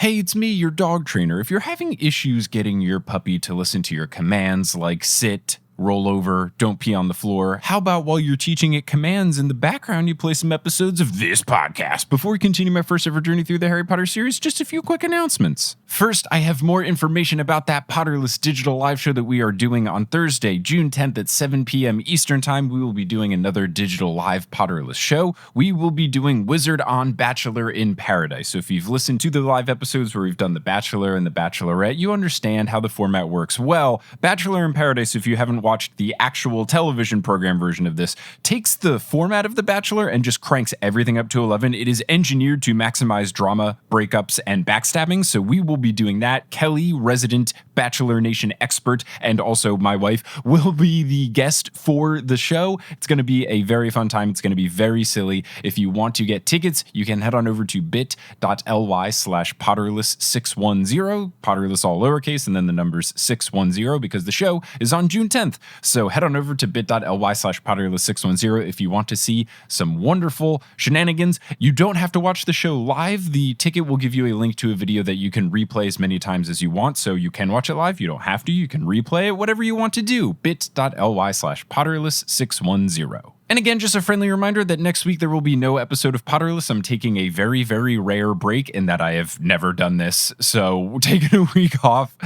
Hey, it's me, your dog trainer. If you're having issues getting your puppy to listen to your commands like sit, roll over, don't pee on the floor, how about while you're teaching it commands in the background, you play some episodes of this podcast? Before we continue my first ever journey through the Harry Potter series, just a few quick announcements. First, I have more information about that Potterless digital live show that we are doing on Thursday, June 10th at 7 p.m. Eastern Time. We will be doing another digital live Potterless show. We will be doing Wizard on Bachelor in Paradise. So if you've listened to the live episodes where we've done the Bachelor and the Bachelorette, you understand how the format works well. Bachelor in Paradise, if you haven't watched the actual television program version of this, takes the format of The Bachelor and just cranks everything up to 11. It is engineered to maximize drama, breakups, and backstabbing, so we will be doing that. Kelly, resident Bachelor Nation expert, and also my wife, will be the guest for the show. It's going to be a very fun time. It's going to be very silly. If you want to get tickets, you can head on over to bit.ly/Potterless610, Potterless all lowercase, and then the numbers 610, because the show is on June 10th. So head on over to bit.ly/Potterless610 if you want to see some wonderful shenanigans. You don't have to watch the show live. The ticket will give you a link to a video that you can replay as many times as you want. So you can watch it live. You don't have to. You can replay it, whatever you want to do. bit.ly/Potterless610. And again, just a friendly reminder that next week there will be no episode of Potterless. I'm taking a very, very rare break in that I have never done this. So taking a week off,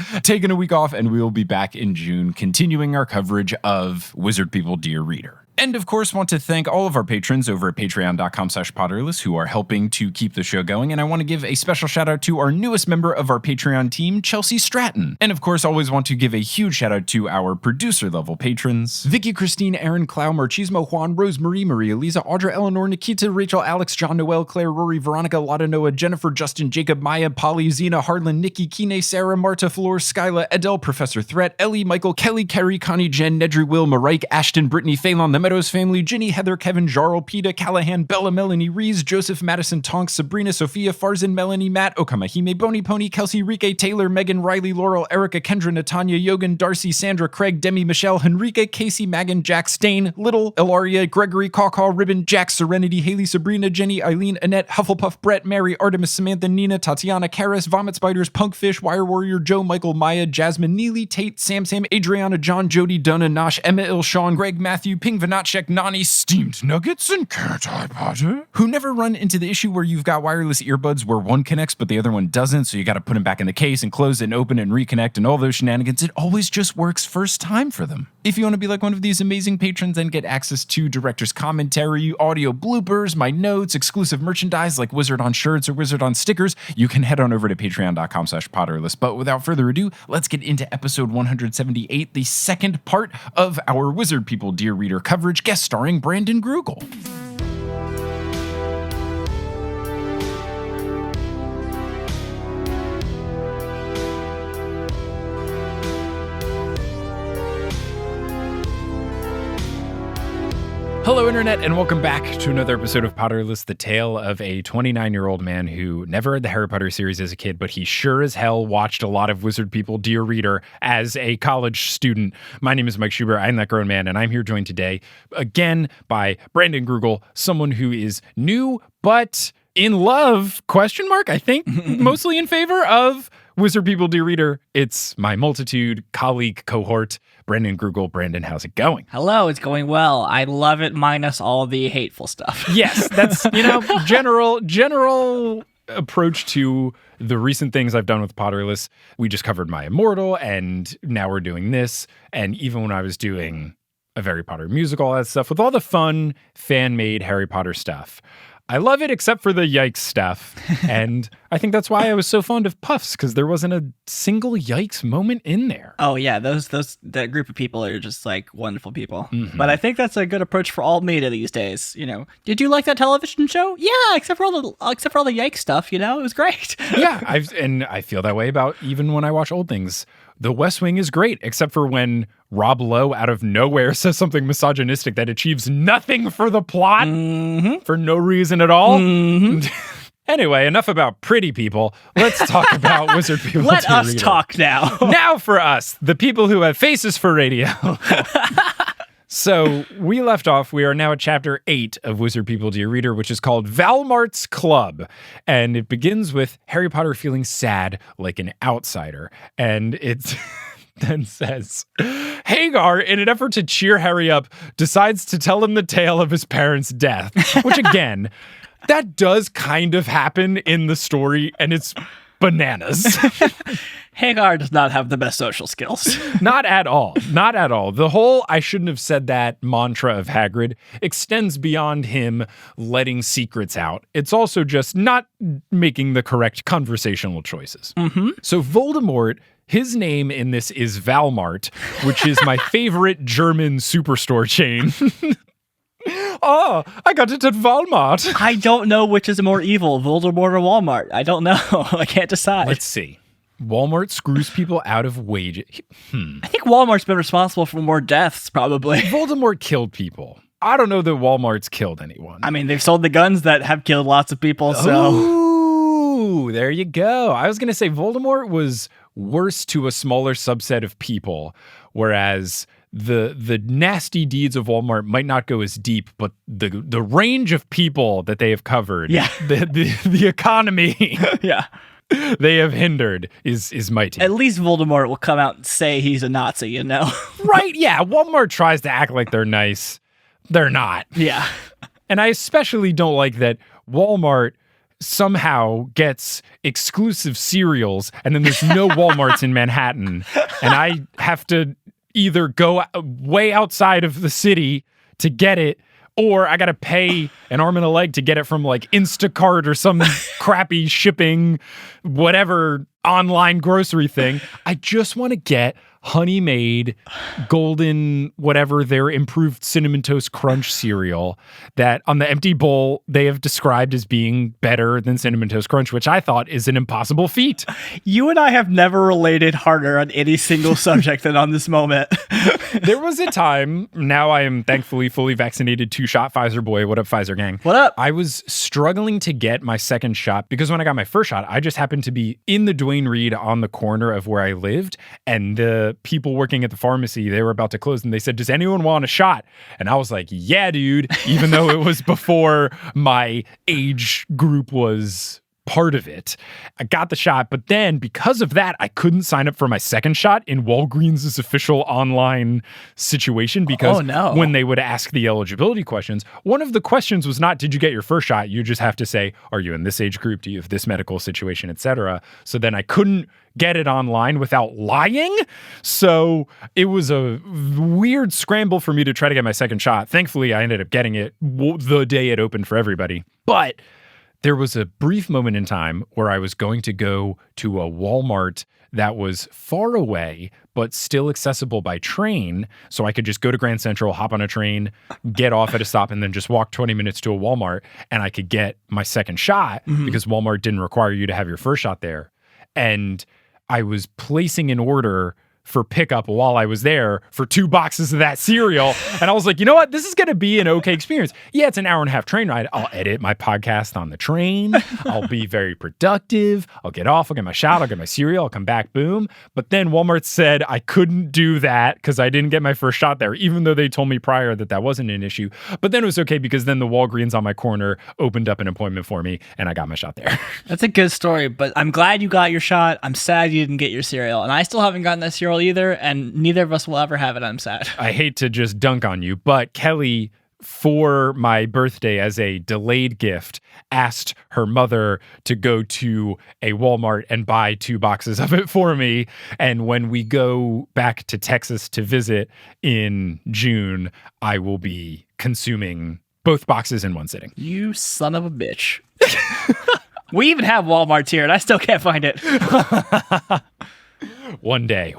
and we will be back in June, continuing our coverage of Wizard People Dear Reader. And of course, want to thank all of our patrons over at patreon.com/Potterless who are helping to keep the show going. And I want to give a special shout out to our newest member of our Patreon team, Chelsea Stratton. And of course, always want to give a huge shout out to our producer level patrons, Vicky, Christine, Aaron, Clow, Marchismo, Juan, Rosemary, Maria, Lisa, Audra, Eleanor, Nikita, Rachel, Alex, John, Noel, Claire, Rory, Veronica, Lotta, Noah, Jennifer, Justin, Jacob, Maya, Polly, Zena, Harlan, Nikki, Kine, Sarah, Marta, Floor, Skyla, Adele, Professor Threat, Ellie, Michael, Kelly, Carrie, Connie, Jen, Nedry, Will, Marike, Ashton, Brittany, Phelan, the Meadows family, Ginny, Heather, Kevin, Jarl, Peta, Callahan, Bella, Melanie, Rees, Joseph, Madison, Tonks, Sabrina, Sophia, Farzan, Melanie, Matt, Okamahime, Boney, Pony, Kelsey, Rike, Taylor, Megan, Riley, Laurel, Erica, Kendra, Natanya, Yogan, Darcy, Sandra, Craig, Demi, Michelle, Henrique, Casey, Megan, Jack, Stain, Little, Ilaria, Gregory, Caw, Ribbon, Jack, Serenity, Haley, Sabrina, Jenny, Eileen, Annette, Hufflepuff, Brett, Mary, Artemis, Samantha, Nina, Tatiana, Karis, Vomit Spiders, Punkfish, Wire Warrior, Joe, Michael, Maya, Jasmine, Neely, Tate, Sam, Adriana, John, Jody, Donna, Nosh, Emma, Sean, Greg, Matthew, Ping, Vanatchek, Nani, Steamed Nuggets, and Cat Eye Potter, who never run into the issue where you've got wireless earbuds where one connects but the other one doesn't, so you got to put them back in the case and close it and open it and reconnect and all those shenanigans. It always just works first time for them. If you want to be like one of these amazing patrons and get access to director's commentary, audio bloopers, my notes, exclusive merchandise like Wizard on shirts or Wizard on stickers, you can head on over to patreon.com/Potterless. But without further ado, let's get into episode 178, the second part of our Wizard People Dear Reader coverage, guest starring Brandon Grugle. Hello, Internet, and welcome back to another episode of Potterless, the tale of a 29-year-old man who never read the Harry Potter series as a kid, but he sure as hell watched a lot of Wizard People Dear Reader as a college student. My name is Mike Schubert. I'm that grown man, and I'm here joined today again by Brandon Grugle, someone who is new but in love, ? I think, mostly in favor of Wizard People Dear Reader. It's my multitude colleague cohort, Brandon Grugle. Brandon, how's it going? Hello, it's going well. I love it, minus all the hateful stuff. Yes, that's, general approach to the recent things I've done with Potterless. We just covered My Immortal, and now we're doing this. And even when I was doing a Harry Potter musical, all that stuff, with all the fun, fan-made Harry Potter stuff, I love it except for the yikes stuff. And I think that's why I was so fond of Puffs, because there wasn't a single yikes moment in there. Oh yeah, that group of people are just like wonderful people. Mm-hmm. But I think that's a good approach for all media these days. Did you like that television show? Yeah, except for all the yikes stuff. It was great. Yeah, I feel that way about even when I watch old things. The West Wing is great, except for when Rob Lowe out of nowhere says something misogynistic that achieves nothing for the plot, for no reason at all. Mm-hmm. Anyway, enough about pretty people. Let's talk about Wizard People. Let us talk now. Now for us, the people who have faces for radio. So we left off. We are now at chapter 8 of Wizard People Dear Reader, which is called Valmart's Club. And it begins with Harry Potter feeling sad like an outsider. And it then says, Hagar, in an effort to cheer Harry up, decides to tell him the tale of his parents' death. Which again, that does kind of happen in the story, and it's bananas. Hagar does not have the best social skills. Not at all. Not at all. The whole "I shouldn't have said that" mantra of Hagrid extends beyond him letting secrets out. It's also just not making the correct conversational choices. Mm-hmm. So Voldemort, his name in this is Valmart, which is my favorite German superstore chain. Oh, I got it at Walmart. I don't know which is more evil, Voldemort or Walmart. I don't know. I can't decide. Let's see. Walmart screws people out of wages. I think Walmart's been responsible for more deaths, probably. Voldemort killed people. I don't know that Walmart's killed anyone. I mean, they've sold the guns that have killed lots of people, so... Ooh, there you go. I was going to say Voldemort was worse to a smaller subset of people, whereas the nasty deeds of Walmart might not go as deep, but the range of people that they have covered, the economy, they have hindered is mighty. At least Voldemort will come out and say he's a Nazi, you know? Right, yeah. Walmart tries to act like they're nice. They're not. Yeah. And I especially don't like that Walmart somehow gets exclusive cereals, and then there's no Walmarts in Manhattan, and I have to either go way outside of the city to get it, or I got to pay an arm and a leg to get it from like Instacart or some crappy shipping, whatever online grocery thing. I just want to get Honey Maid golden, whatever, their improved Cinnamon Toast Crunch cereal that on the empty bowl they have described as being better than Cinnamon Toast Crunch, which I thought is an impossible feat. You and I have never related harder on any single subject than on this moment. There was a time, now I am thankfully fully vaccinated, 2-shot Pfizer boy. What up, Pfizer gang? What up? I was struggling to get my second shot because when I got my first shot, I just happened to be in the Duane Reade on the corner of where I lived, and the people working at the pharmacy, they were about to close, and they said, does anyone want a shot? And I was like, yeah, dude, even though it was before my age group was part of it. I got the shot, but then because of that, I couldn't sign up for my second shot in Walgreens' official online situation because when they would ask the eligibility questions, one of the questions was not, did you get your first shot? You just have to say, are you in this age group? Do you have this medical situation, etc. So then I couldn't get it online without lying. So it was a weird scramble for me to try to get my second shot. Thankfully, I ended up getting it the day it opened for everybody. But there was a brief moment in time where I was going to go to a Walmart that was far away, but still accessible by train. So I could just go to Grand Central, hop on a train, get off at a stop, and then just walk 20 minutes to a Walmart. And I could get my second shot because Walmart didn't require you to have your first shot there. And I was placing an order for pickup while I was there for 2 boxes of that cereal. And I was like, you know what? This is going to be an okay experience. Yeah, it's an hour and a half train ride. I'll edit my podcast on the train. I'll be very productive. I'll get off. I'll get my shot. I'll get my cereal. I'll come back. Boom. But then Walmart said I couldn't do that because I didn't get my first shot there, even though they told me prior that that wasn't an issue. But then it was okay because then the Walgreens on my corner opened up an appointment for me and I got my shot there. That's a good story, but I'm glad you got your shot. I'm sad you didn't get your cereal. And I still haven't gotten that cereal either, and neither of us will ever have it. I'm sad. I hate to just dunk on you, but Kelly, for my birthday as a delayed gift, asked her mother to go to a Walmart and buy 2 boxes of it for me. And when we go back to Texas to visit in June, I will be consuming both boxes in one sitting. You son of a bitch. We even have Walmarts here, and I still can't find it. One day.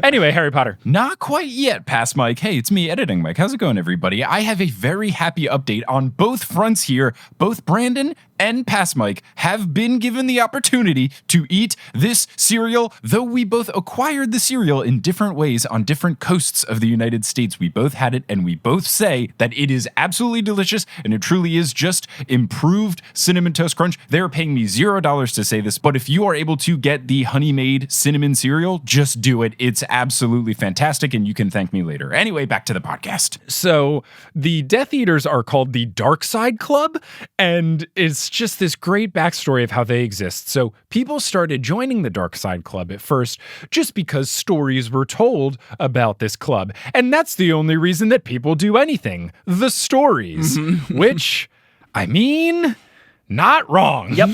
Anyway, Harry Potter. Not quite yet, Past Mike. Hey, it's me, Editing Mike. How's it going, everybody? I have a very happy update on both fronts here. Both Brandon and Past Mike have been given the opportunity to eat this cereal, though we both acquired the cereal in different ways on different coasts of the United States. We both had it, and we both say that it is absolutely delicious, and it truly is just improved Cinnamon Toast Crunch. They're paying me $0 to say this, but if you are able to get the Honey Maid cinnamon cereal, just do it. It's absolutely fantastic, and you can thank me later. Anyway, back to the podcast. So the Death Eaters are called the Dark Side Club, and it's just this great backstory of how they exist. So people started joining the Dark Side Club at first just because stories were told about this club. And that's the only reason that people do anything. The stories. Which, I mean, not wrong. Yep.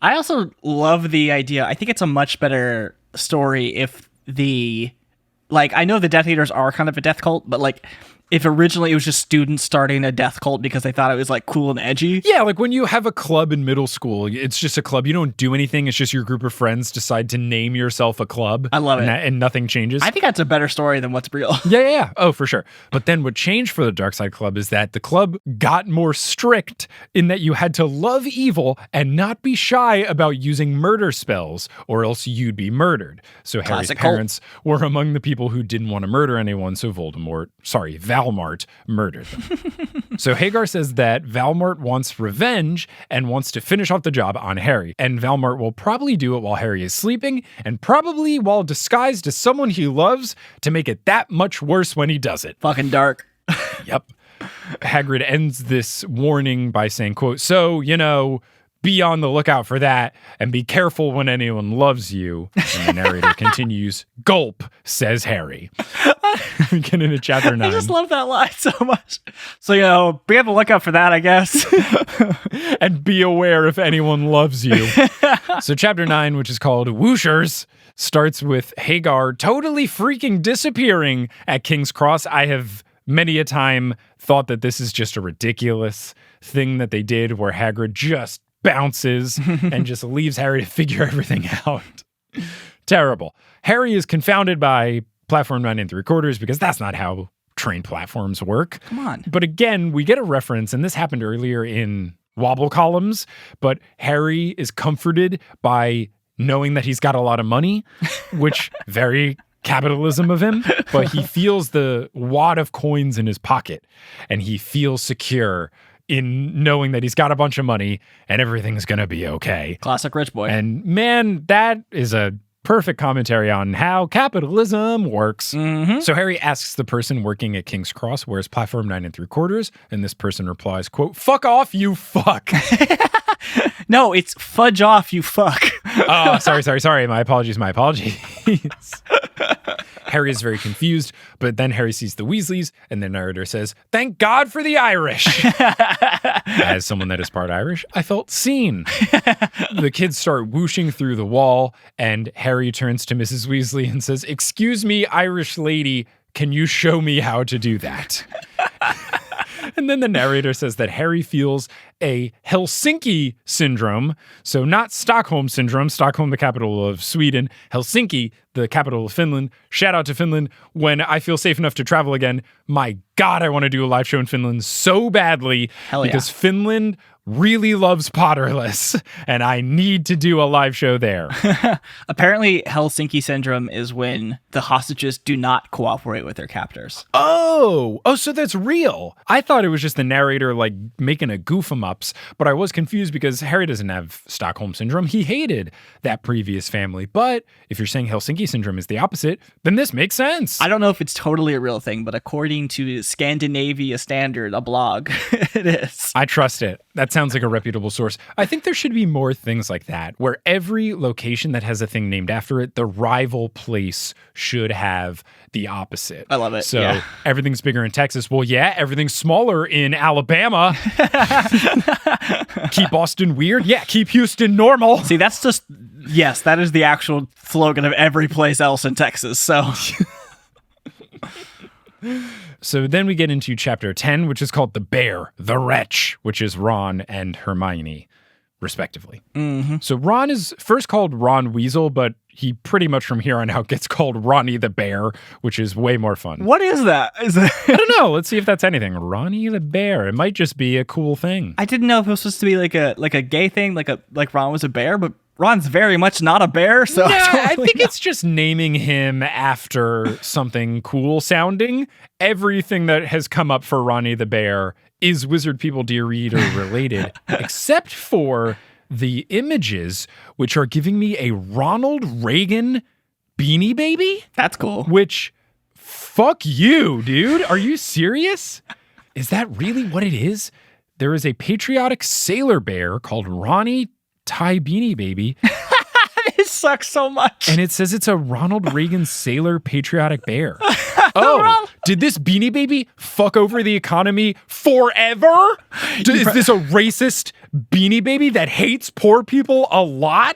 I also love the idea. I think it's a much better story if I know the Death Eaters are kind of a death cult, but like if originally it was just students starting a death cult because they thought it was like cool and edgy. Yeah, like when you have a club in middle school, it's just a club. You don't do anything. It's just your group of friends decide to name yourself a club. I love it. And nothing changes. I think that's a better story than what's real. Yeah. Oh, for sure. But then what changed for the Dark Side Club is that the club got more strict in that you had to love evil and not be shy about using murder spells or else you'd be murdered. So Harry's Classic parents were among the people who didn't want to murder anyone, so Valmart murdered them. So Hagar says that Valmart wants revenge and wants to finish off the job on Harry. And Valmart will probably do it while Harry is sleeping and probably while disguised as someone he loves to make it that much worse when he does it. Fucking dark. Yep. Hagrid ends this warning by saying, quote, "So, be on the lookout for that and be careful when anyone loves you." And the narrator continues, "Gulp," says Harry. We get into chapter 9. I just love that line so much. So, be on the lookout for that, I guess. And be aware if anyone loves you. So chapter 9, which is called Whooshers, starts with Hagar totally freaking disappearing at King's Cross. I have many a time thought that this is just a ridiculous thing that they did where Hagrid just bounces and just leaves Harry to figure everything out. Terrible. Harry is confounded by platform 9 3/4 because that's not how train platforms work. Come on. But again, we get a reference, and this happened earlier in Wobble Columns, but Harry is comforted by knowing that he's got a lot of money, which very capitalism of him, but he feels the wad of coins in his pocket, and he feels secure in knowing that he's got a bunch of money and everything's going to be okay. Classic rich boy. And man, that is a perfect commentary on how capitalism works. Mm-hmm. So Harry asks the person working at King's Cross, where's platform 9 3/4? And this person replies, quote, "Fuck off, you fuck." No, it's fudge off, you fuck. Oh, sorry. My apologies. Harry is very confused, but then Harry sees the Weasleys, and the narrator says, "Thank God for the Irish." As someone that is part Irish, I felt seen. The kids start whooshing through the wall, and Harry turns to Mrs. Weasley and says, "Excuse me, Irish lady, can you show me how to do that?" And then the narrator says that Harry feels a Helsinki Syndrome. So not Stockholm Syndrome, Stockholm, the capital of Sweden, Helsinki, the capital of Finland. Shout out to Finland. When I feel safe enough to travel again, my God, I want to do a live show in Finland so badly. Hell yeah. Because Finland really loves Potterless, and I need to do a live show there. Apparently, Helsinki Syndrome is when the hostages do not cooperate with their captors. Oh, so that's real. I thought it was just the narrator like making a goof 'em ups, but I was confused because Harry doesn't have Stockholm Syndrome. He hated that previous family. But if you're saying Helsinki Syndrome is the opposite, then this makes sense. I don't know if it's totally a real thing, but according to Scandinavia Standard, a blog, it is. I trust it. That sounds like a reputable source. I think there should be more things like that, where every location that has a thing named after it, the rival place should have the opposite. I love it. So yeah. Everything's bigger in Texas. Well, yeah, everything's smaller in Alabama. Keep Austin weird. Yeah, keep Houston normal. See, that's just, yes, that is the actual slogan of every place else in Texas. So... So then we get into chapter 10, which is called The Bear, the Wretch, which is Ron and Hermione, respectively. Mm-hmm. So Ron is first called Ron Weasel, but he pretty much from here on out gets called Ronnie the Bear, which is way more fun. What is that? I don't know. Let's see if that's anything. Ronnie the Bear. It might just be a cool thing. I didn't know if it was supposed to be like a gay thing, like Ron was a bear, but Ron's very much not a bear, so I think it's just naming him after something cool sounding. Everything that has come up for Ronnie the Bear is Wizard People Dear Reader related, except for the images, which are giving me a Ronald Reagan Beanie Baby? That's cool. Which, fuck you, dude. Are you serious? Is that really what it is? There is a patriotic sailor bear called Ronnie Ty Beanie Baby. It sucks so much. And it says it's a Ronald Reagan sailor patriotic bear. Oh, did this Beanie Baby fuck over the economy forever? Is this a racist Beanie Baby that hates poor people a lot?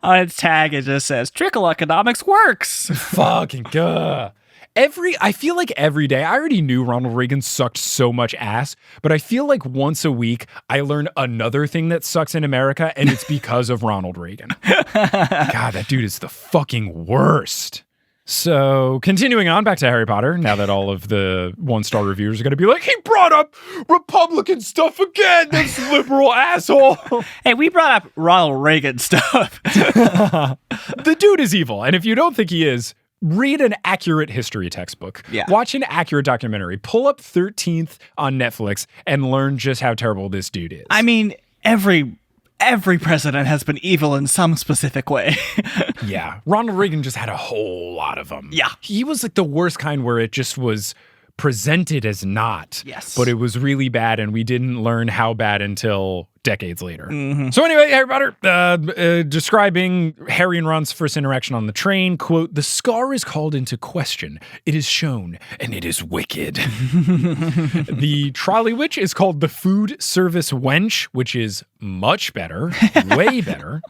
On its tag, it just says, trickle economics works. Fucking god. I feel like every day, I already knew Ronald Reagan sucked so much ass, but I feel like once a week, I learn another thing that sucks in America, and it's because of Ronald Reagan. God, that dude is the fucking worst. So, continuing on back to Harry Potter, now that all of the one-star reviewers are going to be like, he brought up Republican stuff again, this liberal asshole. Hey, we brought up Ronald Reagan stuff. The dude is evil, and if you don't think he is, read an accurate history textbook. Yeah. Watch an accurate documentary. Pull up 13th on Netflix and learn just how terrible this dude is. I mean, every president has been evil in some specific way. Yeah. Ronald Reagan just had a whole lot of them. Yeah. He was like the worst kind where it just was presented as not. Yes. But it was really bad, and we didn't learn how bad until decades later. Mm-hmm. So anyway, Harry Potter, describing Harry and Ron's first interaction on the train, quote, "The scar is called into question. It is shown, and it is wicked." The trolley witch is called the food service wench, which is much better, way better.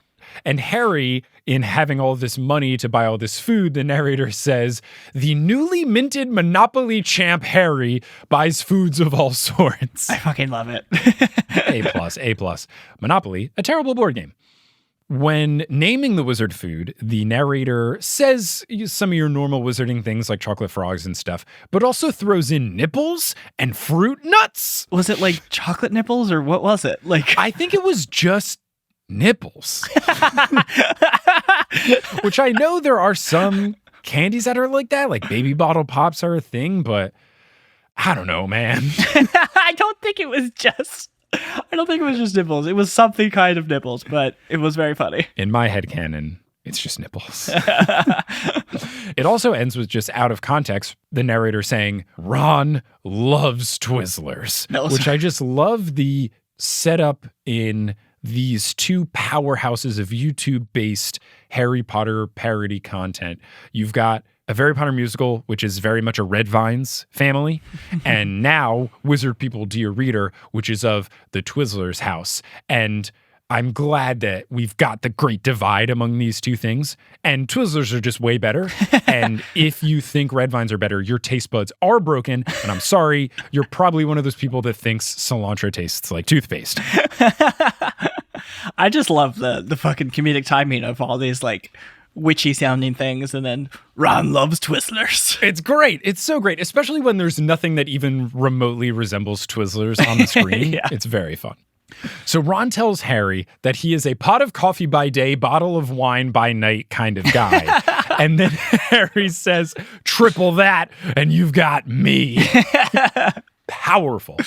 And Harry, in having all this money to buy all this food, the narrator says, the newly minted Monopoly champ Harry buys foods of all sorts. I fucking love it. A+. Monopoly, a terrible board game. When naming the wizard food, the narrator says some of your normal wizarding things like chocolate frogs and stuff, but also throws in nipples and fruit nuts. Was it like chocolate nipples or what was it? Like, I think it was just nipples. Which I know there are some candies that are like that, like baby bottle pops are a thing, but I don't know, man. I don't think it was just nipples. It was something kind of nipples, but it was very funny. In my headcanon, it's just nipples. It also ends with, just out of context, the narrator saying, Ron loves Twizzlers, which I just love the setup in these two powerhouses of YouTube-based Harry Potter parody content. You've got a Harry Potter musical, which is very much a Red Vines family, and now Wizard People Dear Reader, which is of the Twizzlers house. And I'm glad that we've got the great divide among these two things, and Twizzlers are just way better. And if you think Red Vines are better, your taste buds are broken, and I'm sorry, you're probably one of those people that thinks cilantro tastes like toothpaste. I just love the fucking comedic timing of all these like witchy sounding things, and then Ron loves Twizzlers. It's great. It's so great, especially when there's nothing that even remotely resembles Twizzlers on the screen. Yeah. It's very fun. So Ron tells Harry that he is a pot of coffee by day, bottle of wine by night kind of guy. And then Harry says, triple that, and you've got me. Powerful.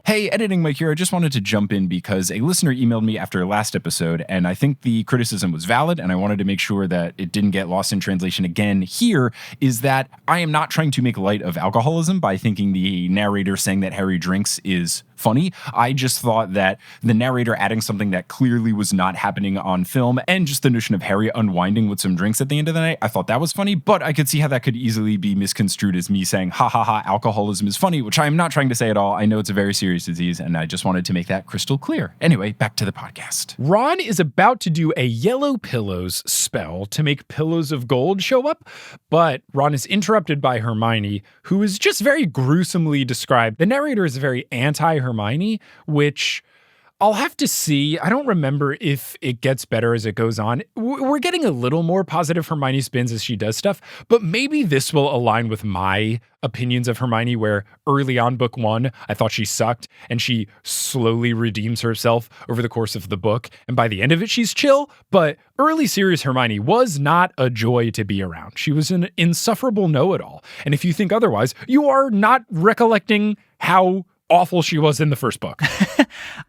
Hey, Editing Mike here. I just wanted to jump in because a listener emailed me after last episode, and I think the criticism was valid, and I wanted to make sure that it didn't get lost in translation again here, is that I am not trying to make light of alcoholism by thinking the narrator saying that Harry drinks is funny. I just thought that the narrator adding something that clearly was not happening on film, and just the notion of Harry unwinding with some drinks at the end of the night, I thought that was funny, but I could see how that could easily be misconstrued as me saying, ha ha ha, alcoholism is funny, which I am not trying to say at all. I know it's a very serious disease, and I just wanted to make that crystal clear. Anyway, back to the podcast. Ron is about to do a yellow pillows spell to make pillows of gold show up, but Ron is interrupted by Hermione, who is just very gruesomely described. The narrator is very anti-Hermione, which I'll have to see. I don't remember if it gets better as it goes on. We're getting a little more positive Hermione spins as she does stuff, but maybe this will align with my opinions of Hermione, where early on book one, I thought she sucked, and she slowly redeems herself over the course of the book. And by the end of it, she's chill, but early series Hermione was not a joy to be around. She was an insufferable know-it-all. And if you think otherwise, you are not recollecting how awful she was in the first book.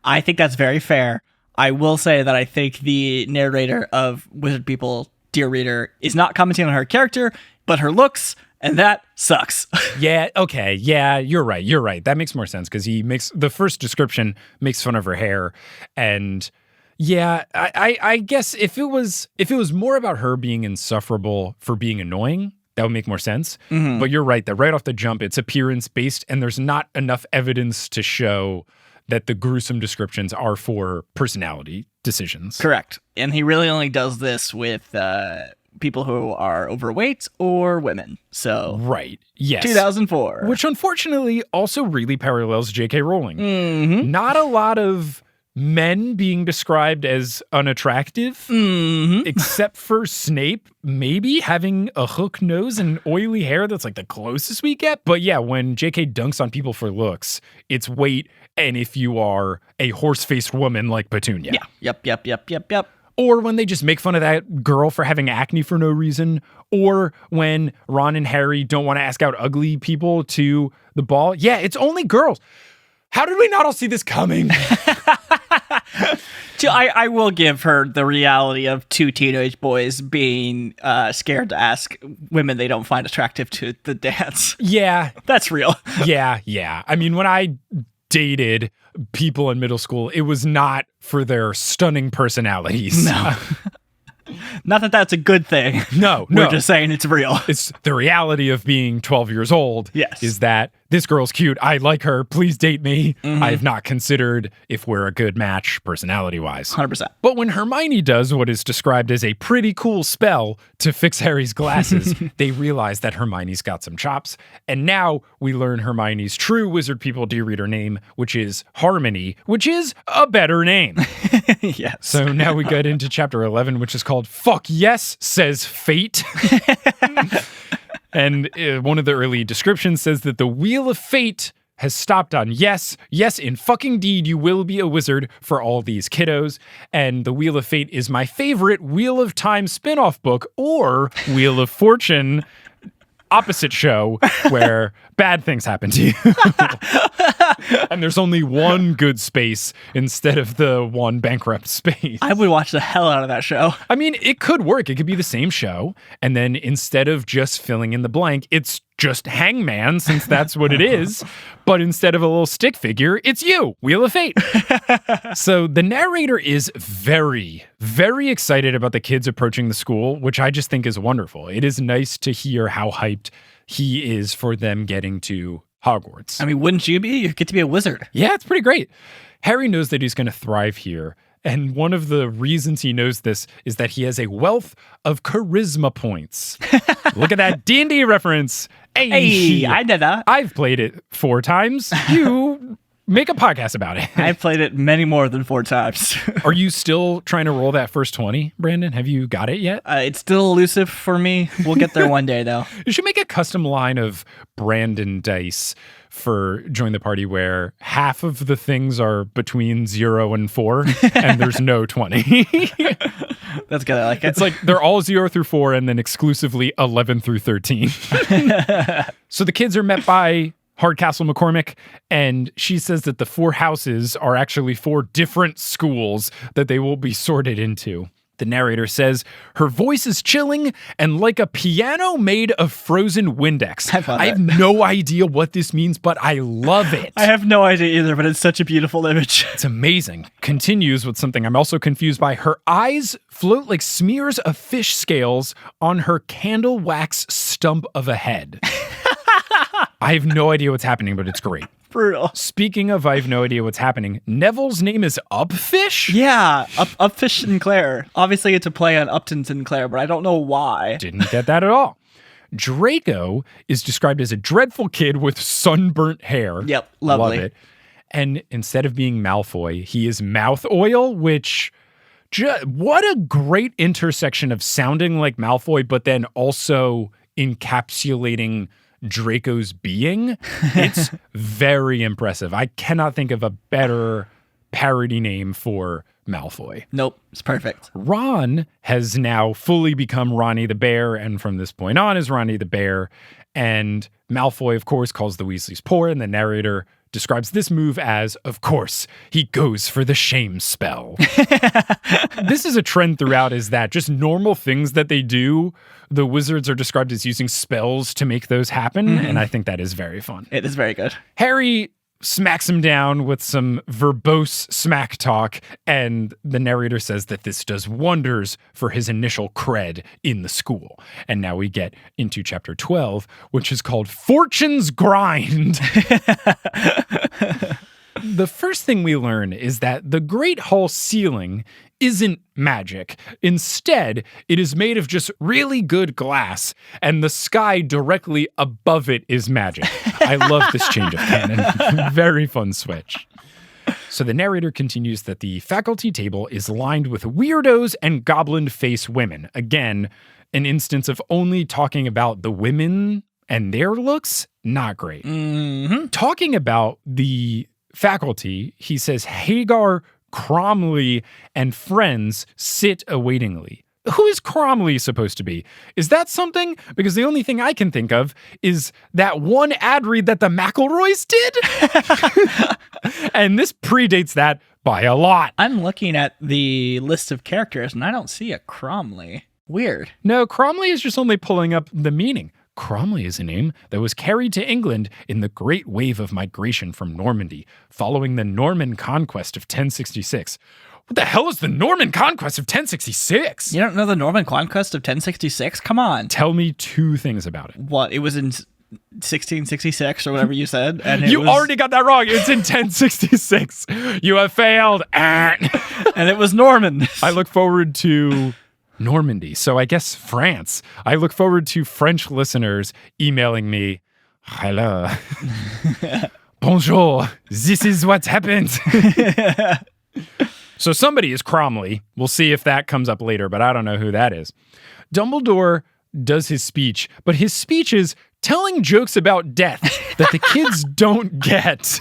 I think that's very fair. I will say that I think the narrator of Wizard People dear reader, is not commenting on her character, but her looks, and that sucks. Yeah, okay. Yeah, you're right. That makes more sense because the first description makes fun of her hair. And yeah, I guess if it was more about her being insufferable for being annoying, that would make more sense. Mm-hmm. But you're right that right off the jump, it's appearance based, and there's not enough evidence to show that the gruesome descriptions are for personality decisions. Correct. And he really only does this with people who are overweight or women. So Right. Yes. 2004. Which unfortunately also really parallels J.K. Rowling. Mm-hmm. Not a lot of men being described as unattractive, Mm-hmm. except for Snape maybe having a hook nose and oily hair. That's like the closest we get. But yeah, when J.K. dunks on people for looks, it's weight and if you are a horse-faced woman like Petunia. Yeah. Yep. Or when they just make fun of that girl for having acne for no reason. Or when Ron and Harry don't want to ask out ugly people to the ball. Yeah, it's only girls. How did we not all see this coming? I will give her the reality of two teenage boys being scared to ask women they don't find attractive to the dance. Yeah. That's real. Yeah. I mean, when I dated people in middle school, it was not for their stunning personalities. No. Not that that's a good thing. No. We're just saying it's real. It's the reality of being 12 years old. Yes. Is that this girl's cute. I like her. Please date me. Mm-hmm. I have not considered if we're a good match personality-wise. 100%. But when Hermione does what is described as a pretty cool spell to fix Harry's glasses, they realize that Hermione's got some chops. And now we learn Hermione's true Wizard People Dear Reader name, which is Harmony, which is a better name. Yes. So now we get into chapter 11, which is called Fuck Yes, Says Fate. And one of the early descriptions says that the Wheel of Fate has stopped on yes, in fucking deed, you will be a wizard for all these kiddos. And the Wheel of Fate is my favorite Wheel of Time spinoff book, or Wheel of Fortune opposite show where bad things happen to you. And there's only one good space instead of the one bankrupt space. I would watch the hell out of that show. I mean, it could work. It could be the same show. And then instead of just filling in the blank, it's just Hangman, since that's what it is. But instead of a little stick figure, it's you, Wheel of Fate. So the narrator is very, very excited about the kids approaching the school, which I just think is wonderful. It is nice to hear how hyped he is for them getting to Hogwarts. I mean, wouldn't you be? You get to be a wizard. Yeah, it's pretty great. Harry knows that he's going to thrive here. And one of the reasons he knows this is that he has a wealth of charisma points. Look at that D&D reference. Hey, I did that. I've played it 4 times. You make a podcast about it. I've played it many more than 4 times. Are you still trying to roll that first 20, Brandon? Have you got it yet? It's still elusive for me. We'll get there one day, though. You should make a custom line of Brandon dice for Join the Party where half of the things are between 0 and 4 and there's no 20. That's good. I like it. It's like they're all 0 through 4 and then exclusively 11 through 13. So the kids are met by Hardcastle McCormick, and she says that the 4 houses are actually 4 different schools that they will be sorted into. The narrator says, her voice is chilling and like a piano made of frozen Windex. I have no idea what this means, but I love it. I have no idea either, but it's such a beautiful image. It's amazing. Continues with something I'm also confused by. Her eyes float like smears of fish scales on her candle wax stump of a head. I have no idea what's happening, but it's great. Brutal. Speaking of I have no idea what's happening, Neville's name is Upfish? Yeah, Upfish Sinclair. Obviously, it's a play on Upton Sinclair, but I don't know why. Didn't get that at all. Draco is described as a dreadful kid with sunburnt hair. Yep, lovely. Love it. And instead of being Malfoy, he is Mouth Oil, which... what a great intersection of sounding like Malfoy, but then also encapsulating Draco's being. It's very impressive. I cannot think of a better parody name for Malfoy. Nope, it's perfect. Ron has now fully become Ronnie the Bear, and from this point on is Ronnie the Bear. And Malfoy, of course, calls the Weasleys poor, and the narrator describes this move as, of course, he goes for the shame spell. This is a trend throughout, is that just normal things that they do, the wizards are described as using spells to make those happen, and I think that is very fun. It is very good. Harry smacks him down with some verbose smack talk, and the narrator says that this does wonders for his initial cred in the school. And now we get into chapter 12, which is called Fortune's Grind. The first thing we learn is that the Great Hall ceiling isn't magic. Instead, it is made of just really good glass, and the sky directly above it is magic. I love this change of canon. Very fun switch. So the narrator continues that the faculty table is lined with weirdos and goblin face women. Again, an instance of only talking about the women and their looks, not great. Talking about the faculty, he says Hagar, Cromley, and friends sit awaitingly. Who is Cromley supposed to be? Is that something? Because the only thing I can think of is that one ad read that the McElroys did. And this predates that by a lot. I'm looking at the list of characters, and I don't see a Cromley. Weird. No, Cromley is just only pulling up the meaning. Cromley is a name that was carried to England in the great wave of migration from Normandy, following the Norman conquest of 1066. What the hell is the Norman conquest of 1066? You don't know the Norman conquest of 1066? Come on. Tell me two things about it. What? It was in 1666 or whatever you said. And You already got that wrong. It's in 1066. You have failed. And it was Norman. I look forward to Normandy. So I guess France. I look forward to French listeners emailing me, hello. Bonjour. This is what happened. So somebody is Cromley. We'll see if that comes up later, but I don't know who that is. Dumbledore does his speech, but his speech is telling jokes about death that the kids don't get.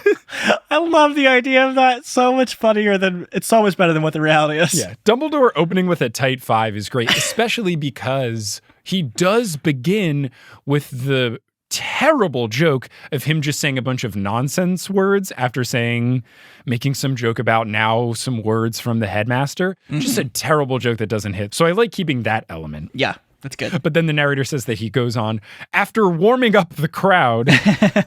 I love the idea of that. It's so much better than what the reality is. Yeah, Dumbledore opening with a tight 5 is great, especially because he does begin with the terrible joke of him just saying a bunch of nonsense words after making some joke about now some words from the headmaster. Just a terrible joke that doesn't hit. So I like keeping that element. Yeah. That's good. But then the narrator says that he goes on, after warming up the crowd,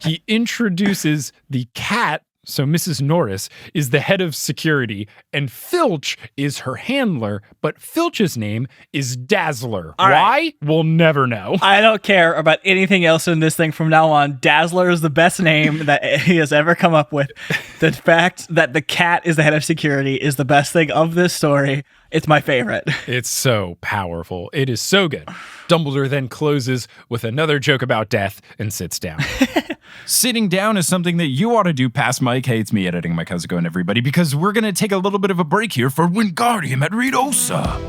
he introduces the cat. So Mrs. Norris is the head of security, and Filch is her handler, but Filch's name is Dazzler. All Why? right. We'll never know. I don't care about anything else in this thing from now on. Dazzler is the best name that he has ever come up with. The fact that the cat is the head of security is the best thing of this story. It's my favorite. It's so powerful. It is so good. Dumbledore then closes with another joke about death and sits down. Sitting down is something that you ought to do past Mike. Hey, it's me editing Mike. How's it going, everybody? Because we're going to take a little bit of a break here for Wingardium at Redosa.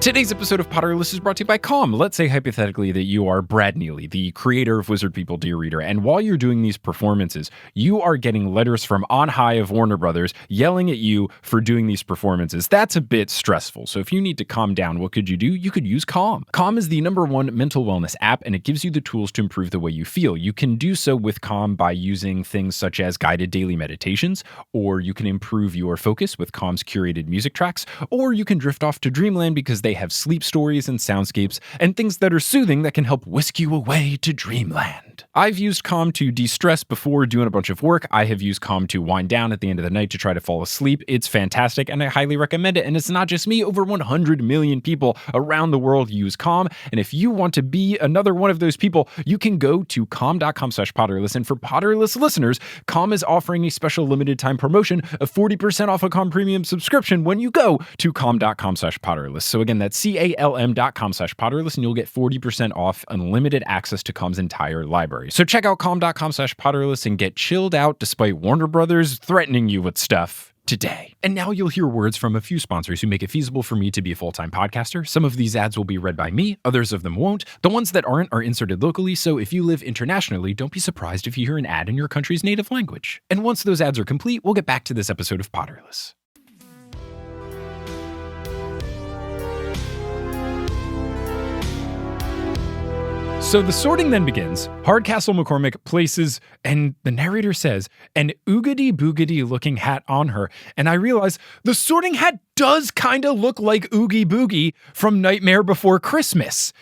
Today's episode of Potterless is brought to you by Calm. Let's say hypothetically that you are Brad Neely, the creator of Wizard People Dear Reader, and while you're doing these performances, you are getting letters from on high of Warner Brothers yelling at you for doing these performances. That's a bit stressful. So if you need to calm down, what could you do? You could use Calm. Calm is the #1 mental wellness app, and it gives you the tools to improve the way you feel. You can do so with Calm by using things such as guided daily meditations, or you can improve your focus with Calm's curated music tracks, or you can drift off to dreamland because they have sleep stories and soundscapes and things that are soothing that can help whisk you away to dreamland. I've used Calm to de-stress before doing a bunch of work. I have used Calm to wind down at the end of the night to try to fall asleep. It's fantastic and I highly recommend it. And it's not just me. Over 100 million people around the world use Calm. And if you want to be another one of those people, you can go to calm.com/Potterless. And for Potterless listeners, Calm is offering a special limited time promotion of 40% off a Calm premium subscription when you go to calm.com/Potterless. So again, that's calm.com/Potterless, and you'll get 40% off unlimited access to Calm's entire library. So check out calm.com/Potterless and get chilled out despite Warner Brothers threatening you with stuff today. And now you'll hear words from a few sponsors who make it feasible for me to be a full-time podcaster. Some of these ads will be read by me, others of them won't. The ones that aren't are inserted locally, so if you live internationally, don't be surprised if you hear an ad in your country's native language. And once those ads are complete, we'll get back to this episode of Potterless. So the sorting then begins. Hardcastle McCormick places, and the narrator says, an oogity boogity looking hat on her. And I realize the sorting hat does kind of look like Oogy Boogy from Nightmare Before Christmas.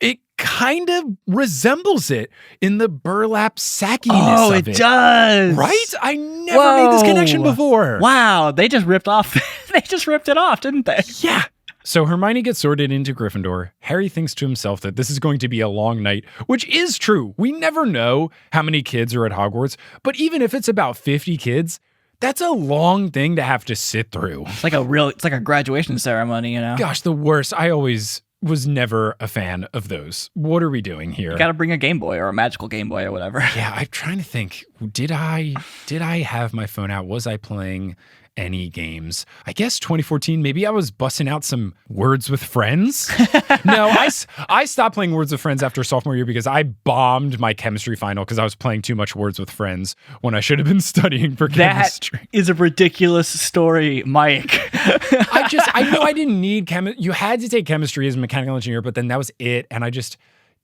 It kind of resembles it in the burlap sackiness of it. Oh, it does. Right? I never made this connection before. Wow, they just ripped off. They just ripped it off, didn't they? Yeah. So Hermione gets sorted into Gryffindor. Harry thinks to himself that this is going to be a long night, which is true. We never know how many kids are at Hogwarts, but even if it's about 50 kids, that's a long thing to have to sit through. It's like a graduation ceremony, you know? Gosh, the worst. I always was never a fan of those. What are we doing here? You gotta bring a Game Boy or a magical Game Boy or whatever. Yeah, I'm trying to think. Did I have my phone out? Was I playing any games? I guess 2014, maybe I was busting out some Words with Friends. No, I stopped playing Words with Friends after sophomore year because I bombed my chemistry final because I was playing too much Words with Friends when I should have been studying for chemistry. That is a ridiculous story, Mike. I know I didn't need you had to take chemistry as a mechanical engineer, but then that was it. And I just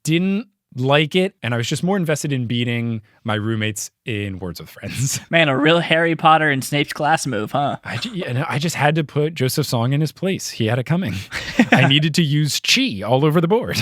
didn't like it, and I was just more invested in beating my roommates in Words with Friends. Man, a real Harry Potter and Snape's class move, huh? I just had to put Joseph Song in his place. He had it coming. I needed to use chi all over the board.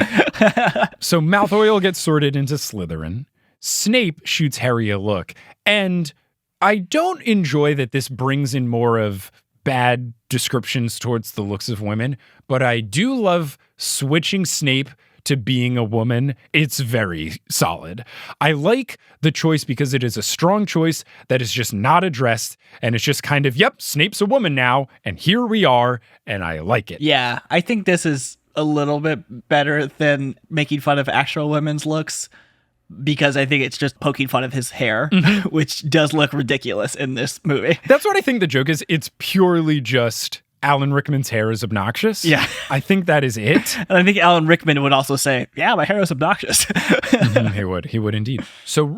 So Malfoy gets sorted into Slytherin. Snape shoots Harry a look, and I don't enjoy that this brings in more of bad descriptions towards the looks of women, but I do love switching Snape to being a woman. It's very solid. I like the choice because it is a strong choice that is just not addressed, and it's just kind of, yep, Snape's a woman now, and here we are, and I like it. Yeah, I think this is a little bit better than making fun of actual women's looks, because I think it's just poking fun of his hair, which does look ridiculous in this movie. That's what I think the joke is. It's purely just Alan Rickman's hair is obnoxious. Yeah. I think that is it. And I think Alan Rickman would also say, yeah, my hair is obnoxious. He would indeed. So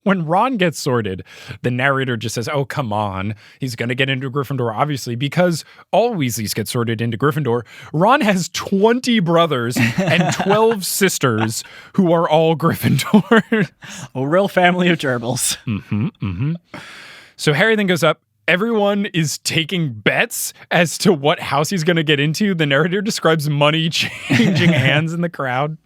when Ron gets sorted, the narrator just says, oh, come on. He's going to get into Gryffindor, obviously, because all Weasleys get sorted into Gryffindor. Ron has 20 brothers and 12 sisters who are all Gryffindor. A real family of gerbils. So Harry then goes up. Everyone is taking bets as to what house he's going to get into. The narrator describes money changing hands in the crowd.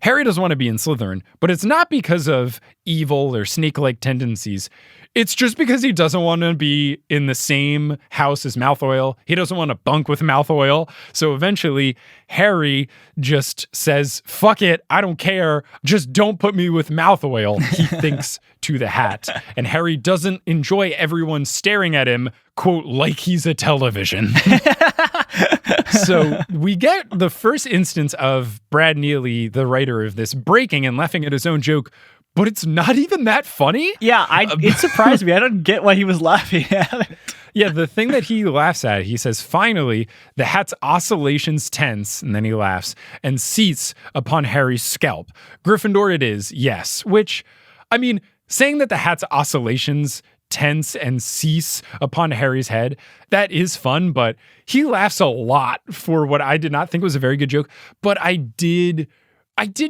Harry doesn't want to be in Slytherin, but it's not because of evil or snake-like tendencies. It's just because he doesn't want to be in the same house as Malfoy. He doesn't want to bunk with Malfoy. So eventually, Harry just says, fuck it, I don't care. Just don't put me with Malfoy, he thinks to the hat. And Harry doesn't enjoy everyone staring at him, quote, like he's a television. So we get the first instance of Brad Neely, the writer of this, breaking and laughing at his own joke, but it's not even that funny. Yeah, it surprised me. I don't get why he was laughing at it. Yeah, the thing that he laughs at, he says, finally, the hat's oscillations tense, and then he laughs, and seats upon Harry's scalp. Gryffindor it is, yes. Which, I mean, saying that the hat's oscillations tense and cease upon Harry's head, that is fun, but he laughs a lot for what I did not think was a very good joke. But I did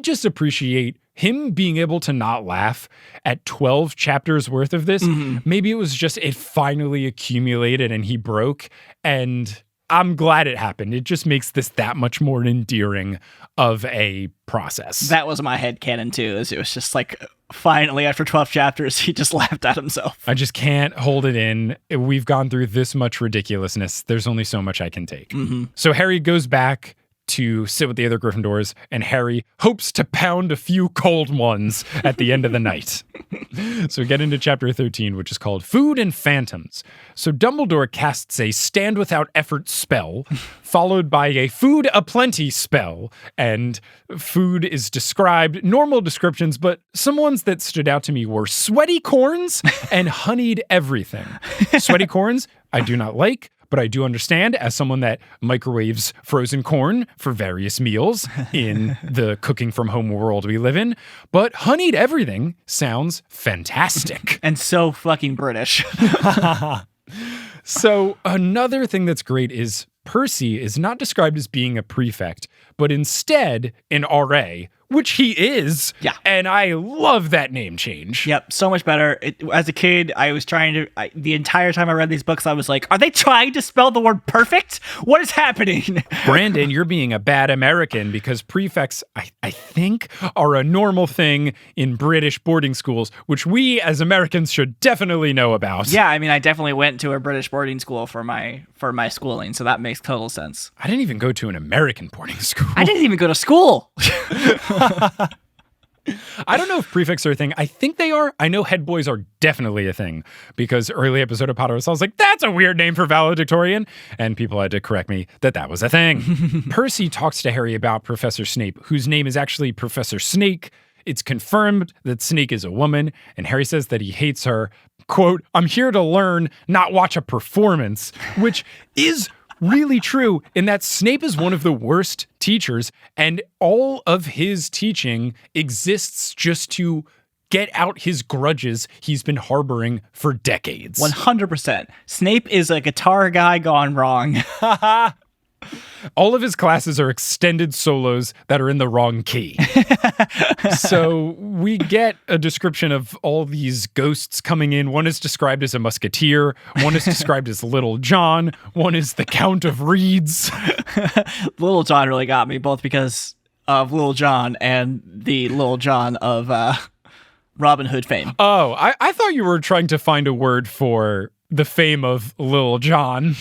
just appreciate him being able to not laugh at 12 chapters worth of this. Maybe it was just it finally accumulated and he broke, and I'm glad it happened. It just makes this that much more endearing of a process. That was my headcanon too, is it was just like, finally, after 12 chapters, he just laughed at himself. I just can't hold it in. We've gone through this much ridiculousness. There's only so much I can take. So Harry goes back to sit with the other Gryffindors, and Harry hopes to pound a few cold ones at the end of the night. So we get into chapter 13, which is called Food and Phantoms. So Dumbledore casts a stand without effort spell, followed by a food aplenty spell. And food is described, normal descriptions, but some ones that stood out to me were sweaty corns and honeyed everything. Sweaty corns, I do not like, but I do understand as someone that microwaves frozen corn for various meals in the cooking from home world we live in. But honeyed everything sounds fantastic. And so fucking British. So another thing that's great is Percy is not described as being a prefect, but instead an RA, which he is. Yeah. And I love that name change. Yep, so much better. As a kid, I was the entire time I read these books, I was like, are they trying to spell the word perfect? What is happening? Brandon, you're being a bad American because prefects, I think, are a normal thing in British boarding schools, which we as Americans should definitely know about. Yeah, I mean, I definitely went to a British boarding school for my schooling, so that makes total sense. I didn't even go to an American boarding school. I didn't even go to school. I don't know if prefects are a thing. I think they are. I know head boys are definitely a thing because early episode of Potterless, I was like, that's a weird name for valedictorian. And people had to correct me that was a thing. Percy talks to Harry about Professor Snape, whose name is actually Professor Snake. It's confirmed that Snake is a woman, and Harry says that he hates her. Quote, I'm here to learn, not watch a performance, which is really true in that Snape is one of the worst teachers, and all of his teaching exists just to get out his grudges he's been harboring for decades. 100%. Snape is a guitar guy gone wrong. All of his classes are extended solos that are in the wrong key. So we get a description of all these ghosts coming in. One is described as a musketeer. One is described as Little John. One is the Count of Reeds. Little John really got me, both because of Little John and the Little John of Robin Hood fame. Oh, I thought you were trying to find a word for the fame of Lil Jon.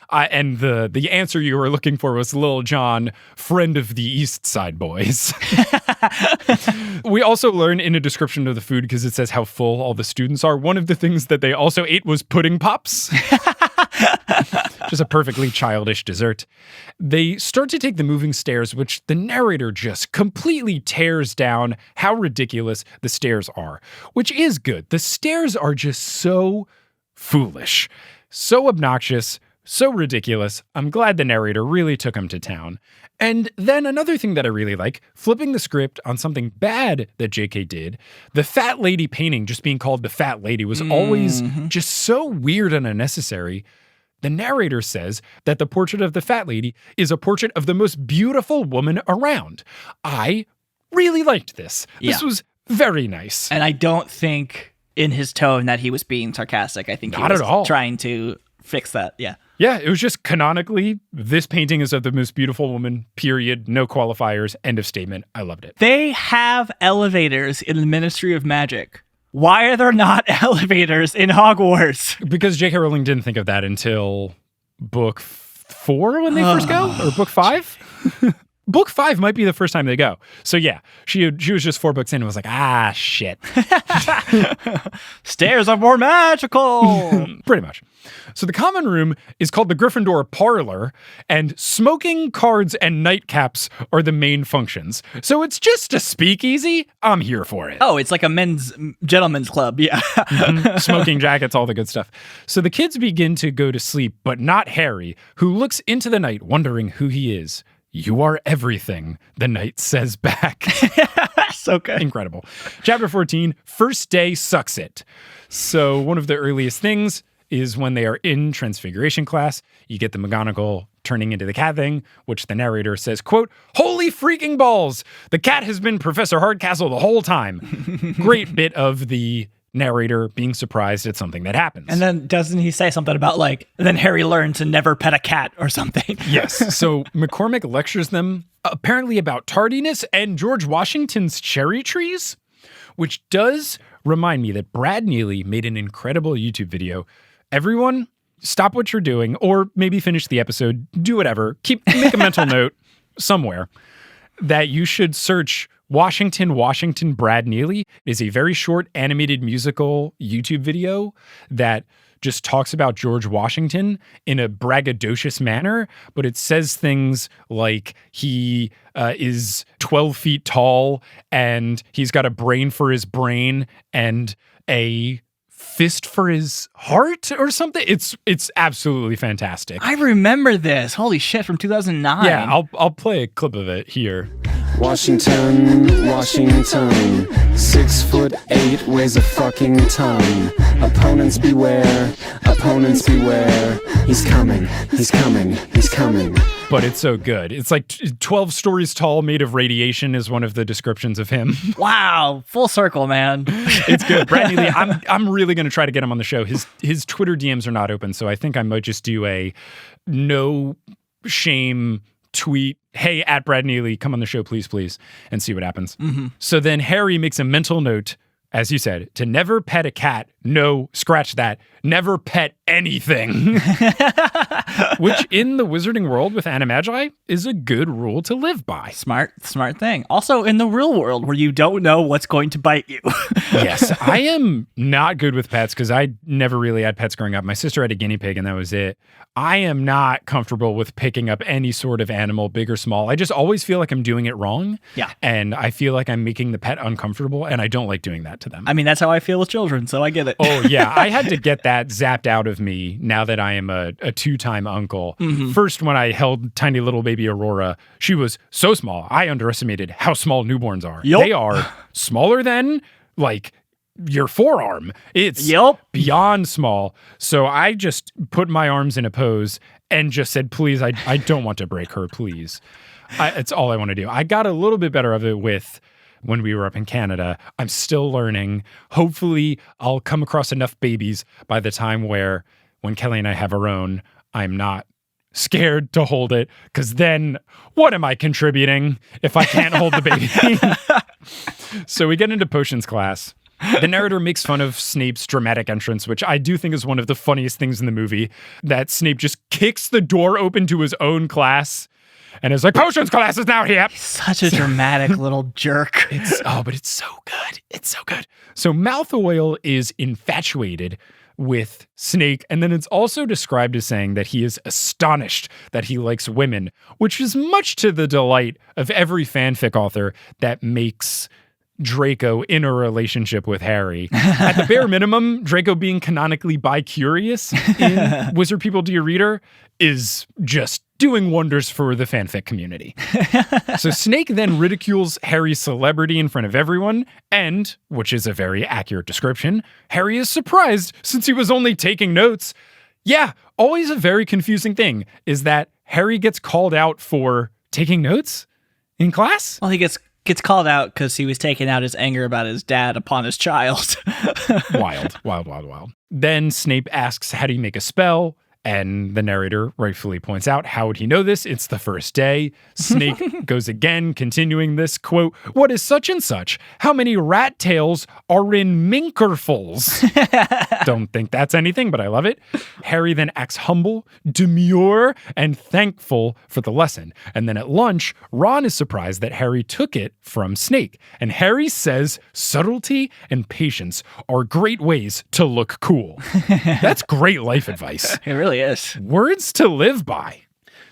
And the answer you were looking for was Lil Jon, friend of the East Side Boys. We also learn in a description of the food, because it says how full all the students are, one of the things that they also ate was pudding pops. Just a perfectly childish dessert. They start to take the moving stairs, which the narrator just completely tears down how ridiculous the stairs are, which is good. The stairs are just so foolish, so obnoxious, so ridiculous. I'm glad the narrator really took him to town. And then another thing that I really like, flipping the script on something bad that JK did, the fat lady painting just being called the fat lady was always just so weird and unnecessary. The narrator says that the portrait of the fat lady is a portrait of the most beautiful woman around. I really liked this. Yeah. This was very nice. And I don't think in his tone that he was being sarcastic. I think he Not was at all. trying to fix that. Yeah. Yeah, it was just canonically, this painting is of the most beautiful woman, period, no qualifiers, end of statement. I loved it. They have elevators in the Ministry of Magic. Why are there not elevators in Hogwarts? Because J.K. Rowling didn't think of that until book 4 when they first go, or book 5? Book 5 might be the first time they go. So yeah, she was just 4 books in and was like, shit. Stairs are more magical. Pretty much. So the common room is called the Gryffindor Parlor, and smoking, cards, and nightcaps are the main functions. So it's just a speakeasy. I'm here for it. Oh, it's like a gentleman's club. Yeah. Smoking jackets, all the good stuff. So the kids begin to go to sleep, but not Harry, who looks into the night wondering who he is. You are everything, the knight says back. So good. Incredible. Chapter 14, First Day Sucks It. So one of the earliest things is when they are in Transfiguration class, you get the McGonagall turning into the cat thing, which the narrator says, quote, holy freaking balls! The cat has been Professor Hardcastle the whole time. Great bit of the narrator being surprised at something that happens. And then doesn't he say something about then Harry learned to never pet a cat or something? Yes. So McCormick lectures them apparently about tardiness and George Washington's cherry trees, which does remind me that Brad Neely made an incredible YouTube video. Everyone, stop what you're doing, or maybe finish the episode, do whatever. Make a mental note somewhere that you should search Washington, Brad Neely. It is a very short animated musical YouTube video that just talks about George Washington in a braggadocious manner, but it says things like he is 12 feet tall and he's got a brain for his brain and a fist for his heart or something. It's absolutely fantastic. I remember this. Holy shit, from 2009. Yeah, I'll play a clip of it here. Washington, Washington, 6'8", weighs a fucking ton. Opponents beware, opponents beware. He's coming, he's coming, he's coming. But it's so good. It's like 12 stories tall, made of radiation is one of the descriptions of him. Wow, full circle, man. It's good. Brad Neely, I'm really going to try to get him on the show. His Twitter DMs are not open, so I think I might just do a no shame tweet. Hey, at Brad Neely, come on the show, please, and see what happens. Mm-hmm. So then Harry makes a mental note, as you said, to never pet a cat. No, scratch that. Never pet anything. Which in the wizarding world with Animagi is a good rule to live by. Smart thing. Also in the real world where you don't know what's going to bite you. Yes, I am not good with pets because I never really had pets growing up. My sister had a guinea pig and that was it. I am not comfortable with picking up any sort of animal, big or small. I just always feel like I'm doing it wrong. Yeah. And I feel like I'm making the pet uncomfortable and I don't like doing that to them. I mean, that's how I feel with children, so I get it. Oh, yeah. I had to get that zapped out of me now that I am a two-time uncle. Mm-hmm. First, when I held tiny little baby Aurora, she was so small. I underestimated how small newborns are. Yep. They are smaller than, like, your forearm. It's beyond small. So I just put my arms in a pose and just said, please, I don't want to break her, please. It's all I want to do. I got a little bit better of it with when we were up in Canada. I'm still learning. Hopefully, I'll come across enough babies by the time where when Kelly and I have our own, I'm not scared to hold it, because then what am I contributing if I can't hold the baby? So we get into potions class. The narrator makes fun of Snape's dramatic entrance, which I do think is one of the funniest things in the movie, that Snape just kicks the door open to his own class and is like, potions class is now here. He's such a dramatic little jerk. But it's so good. It's so good. So Malfoy is infatuated with Snape, and then it's also described as saying that he is astonished that he likes women, which is much to the delight of every fanfic author that makes Draco in a relationship with Harry. At the bare minimum, Draco being canonically bi-curious in Wizard People Do You Reader is just doing wonders for the fanfic community. So Snake then ridicules Harry's celebrity in front of everyone, and, which is a very accurate description, Harry is surprised since he was only taking notes. Yeah, always a very confusing thing is that Harry gets called out for taking notes in class. Well, he gets called out because he was taking out his anger about his dad upon his child. Wild. Then Snape asks, how do you make a spell? And the narrator rightfully points out, how would he know this? It's the first day. Snape goes again, continuing this, quote, what is such and such? How many rat tails are in minkerfuls? Don't think that's anything, but I love it. Harry then acts humble, demure, and thankful for the lesson. And then at lunch, Ron is surprised that Harry took it from Snape. And Harry says subtlety and patience are great ways to look cool. That's great life advice. It really is. Words to live by.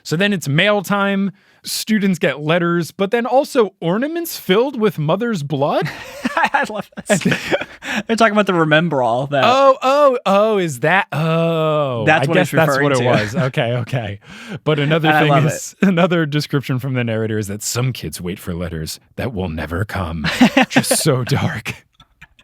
So then it's mail time. Students get letters, but then also ornaments filled with mother's blood. I love this. They're talking about the Remember All. That. Is that? Oh, that's what that's what it was. Okay. But another thing is, another description from the narrator is that some kids wait for letters that will never come. Just so dark.